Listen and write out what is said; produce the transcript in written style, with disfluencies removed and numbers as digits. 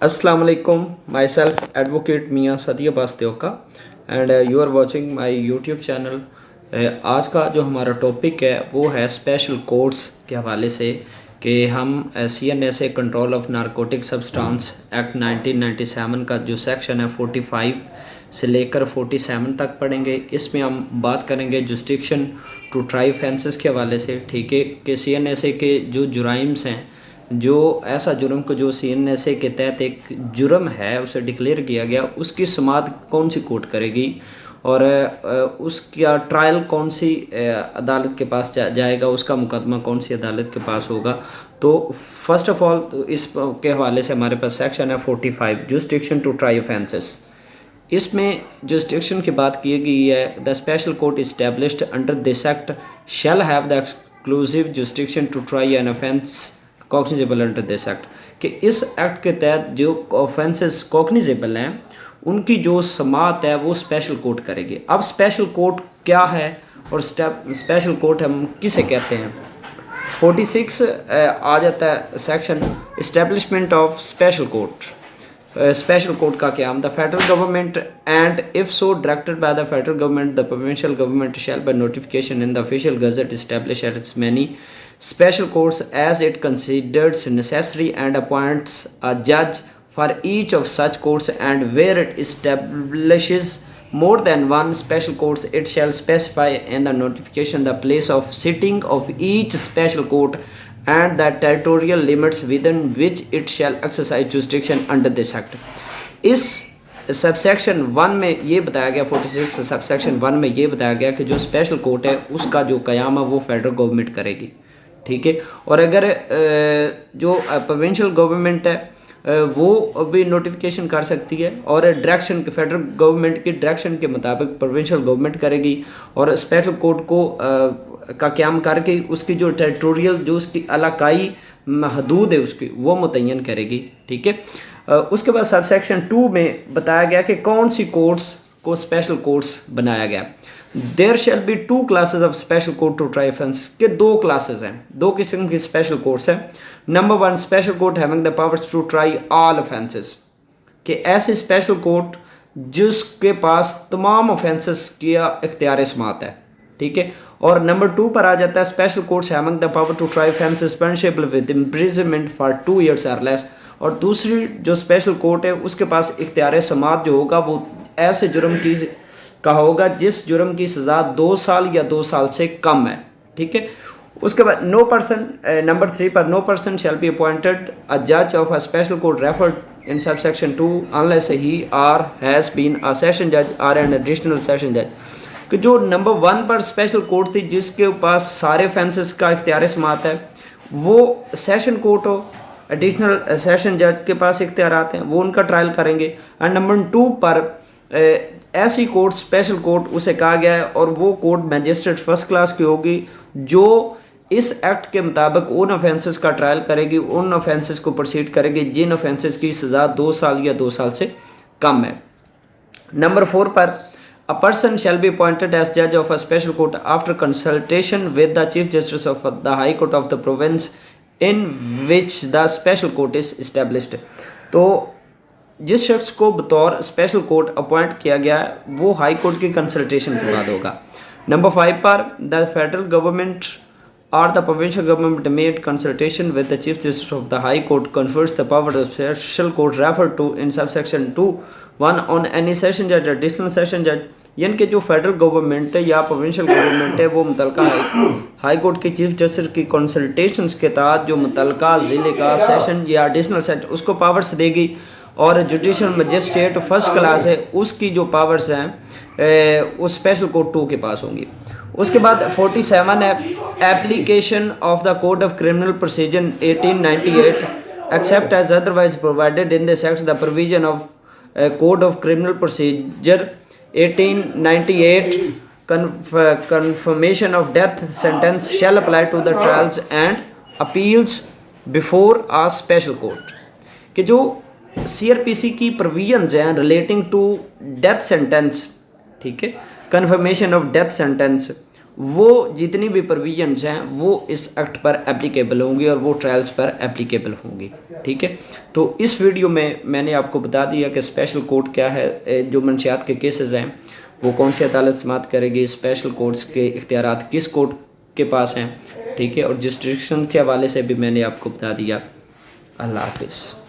Assalamu alaikum. Myself, Advocate Mia Sadia Bastioka, and you are watching my YouTube channel. आज का जो हमारा topic है वो है स्पेशल कोर्ट्स के हवाले से कि हम CNSA control of narcotic substance act 1997 का जो सेक्शन है 45 से लेकर 47 तक पढ़ेंगे। इसमें हम बात करेंगे जुरिस्डिक्शन टू ट्राई ऑफेंसेस के हवाले से, ठीक है, कि CNSA के जो जुराइम्स हैं, जो ऐसा जुर्म को जो CNSA के तहत एक जुर्म है उसे डिक्लेयर किया गया, उसकी समाअत कौन सी कोर्ट करेगी और उसका ट्रायल कौन सी अदालत के पास जाएगा, उसका मुकदमा कौन सी अदालत के पास होगा। तो फर्स्ट ऑफ ऑल तो इस के हवाले से हमारे पास सेक्शन है 45 जुरिस्डिक्शन टू ट्राई ऑफेंसेस। इसमें जुरिस्डिक्शन की बात की गई है, the special court established under this act shall have the exclusive jurisdiction to try an offence cognizable under this act, कि इस एक्ट के तहत जो ऑफेंसेस कॉग्निजेबल हैं उनकी जो समाअत है वो स्पेशल कोर्ट करेगी। अब स्पेशल कोर्ट क्या है और स्पेशल कोर्ट हम किसे कहते हैं। 46 आ जाता है section establishment of special court. Special court का क्या, the federal government and if so directed by the federal government the provincial government shall by notification in the official gazette establish as many special courts as it considers necessary and appoints a judge for each of such courts, and where it establishes more than one special courts it shall specify in the notification the place of sitting of each special court and the territorial limits within which it shall exercise jurisdiction under this act। इस subsection 1 में ये बताया गया, 46 subsection 1 में ये बताया गया कि जो स्पेशल कोर्ट है उसका जो क़याम है वो फेडरल गवर्नमेंट करेगी, ठीक है। और अगर जो प्रोविंशियल गवर्नमेंट है वो भी नोटिफिकेशन कर सकती है और डायरेक्शन के फेडरल गवर्नमेंट की डायरेक्शन के मुताबिक प्रोविंशियल गवर्नमेंट करेगी और स्पेशल कोर्ट को का क़याम करके उसकी जो टेरिटोरियल जो उसकी इलाकाई हदूद है उसकी वो मुतय्यन करेगी, ठीक है। उसके बाद सब सेक्शन 2 में बताया गया कि कौन सी कोर्ट्स को स्पेशल कोर्ट्स बनाया गया। There shall be 2 classes of special court to try offence, के 2 क्लासेस हैं, 2 किस्म की स्पेशल कोर्ट्स हैं। Number 1 special court having the powers to try all offences, कि ऐसे स्पेशल कोर्ट जिसके पास तमाम ऑफेंसेस का इख्तियार समाअत है, ठीक है। और नंबर 2 पर आ जाता है special courts having the power to try offences punishable with imprisonment for 2 years और लेस। और दूसरी जो स्पेशल कोर्ट है उसके पास इख्तियार समाअत जो होगा वो ऐसे जुर्म की का होगा जिस जुर्म की सज़ा 2 साल या 2 साल से कम है, ठीक है। उसके बाद नो पर्सन, नंबर 3 पर no person shall be appointed a जज of a special court referred in sub section 2 unless he or has been a session जज और एन एडिशनल सेशन जज। कि जो नंबर 1 पर स्पेशल कोर्ट थी जिसके पास सारे ऑफेंसेस का इख्तियार समाअत है वो सेशन कोर्ट हो, एडिशनल सेशन जज के पास इख्तियारात हैं वो उनका ट्रायल करेंगे। और नंबर 2 पर ऐसी कोर्ट स्पेशल कोर्ट उसे कहा गया है और वो कोर्ट मैजिस्ट्रेट फर्स्ट क्लास की होगी जो इस एक्ट के मुताबिक उन ऑफेंसेस का ट्रायल करेगी, उन ऑफेंसेस को प्रोसीड करेगी जिन ऑफेंसेस की सज़ा 2 साल या 2 साल से कम है। नंबर 4 पर a person shall be appointed as judge of a special court after consultation with the chief justice of the high court of the province in which the special court is established। तो जिस शख्स को बतौर special court appoint किया गया है वो high court की कंसल्टेशन के बाद होगा। नंबर 5 पर द फेडरल गवर्नमेंट और the provincial government made consultation with the chief justice of the high court confers the power of special court refer to in sub section 2(1) on any session जज additional session जज। यानी कि जो federal government है या provincial government है वो मुतलका हाई कोर्ट के चीफ जस्टिस की कंसल्टेशन के तहत जो मुतलका ज़िले का सेशन या एडिशनल सेशन उसको पावर्स देगी और जुडिशल मजिस्ट्रेट फर्स्ट क्लास है उसकी जो पावर्स हैं उस स्पेशल कोर्ट 2 के पास होंगी। उसके बाद 47 है application of the code of criminal procedure 1898 except as otherwise provided in this act the provision of code of criminal procedure 1898 confirmation of death sentence shall apply to the trials and appeals before a special court। कि जो CRPC की provisions हैं relating to death sentence, ठीक है, confirmation of death sentence वो जितनी भी provisions हैं वो इस एक्ट पर एप्लीकेबल होंगी और वो ट्रायल्स पर एप्लीकेबल होंगी। ठीक है, तो इस वीडियो में मैंने आपको बता दिया कि स्पेशल कोर्ट क्या है, जो मंशियात के केसेस हैं वो कौन सी अदालत समाअत करेगी, स्पेशल कोर्ट्स के इख्तियारात किस कोर्ट के पास हैं। ठीक है, और जस्टिडिक्शन के हवाले से भी मैंने आपको बता दिया। अल्लाह हाफिज़।